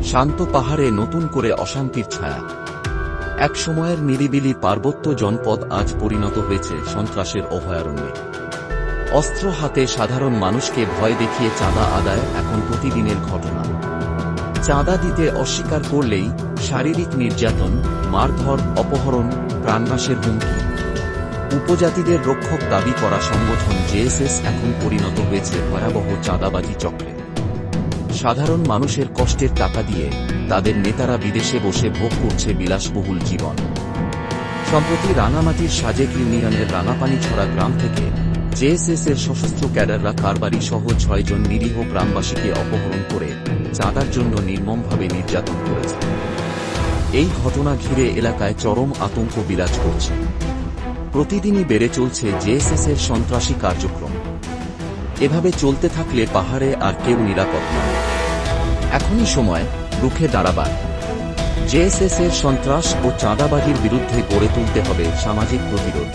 শান্ত পাহাড়ে নতুন করে অশান্তির ছায়া। এক সময়ের নিরিবিলি পার্বত্য জনপদ আজ পরিণত হয়েছে সন্ত্রাসের অভয়ারণ্যে। অস্ত্র হাতে সাধারণ মানুষকে ভয় দেখিয়ে চাঁদা আদায় এখন প্রতিদিনের ঘটনা। চাঁদা দিতে অস্বীকার করলেই শারীরিক নির্যাতন, মারধর, অপহরণ, প্রাণনাশের হুমকি। উপজাতিদের রক্ষক দাবি করা সংগঠন জেএসএস এখন পরিণত হয়েছে ভয়াবহ চাঁদাবাজি চক্রে। সাধারণ মানুষের কষ্টের টাকা দিয়ে তাদের নেতারা বিদেশে বসে ভোগ করছে বিলাসবহুল জীবন। সম্প্রতি রাঙামাটির সাজেক ইউনিয়নের রাঙাপানিছড়া গ্রাম থেকে জেএসএস এর সশস্ত্র ক্যাডাররা কারবারি সহ ৬ জন নিরীহ গ্রামবাসীকে অপহরণ করে চাঁদার জন্য নির্মমভাবে নির্যাতন করেছে। এই ঘটনা ঘিরে এলাকায় চরম আতঙ্ক বিরাজ করছে। প্রতিদিনই বেড়ে চলছে জেএসএস এর সন্ত্রাসী কার্যক্রম। এভাবে চলতে থাকলে পাহাড়ে আর কেউ নিরাপদ নয়। এখনই সময় রুখে দাঁড়াবার। জেএসএস এর সন্ত্রাস ও চাঁদাবাজির বিরুদ্ধে গড়ে তুলতে হবে সামাজিক প্রতিরোধ।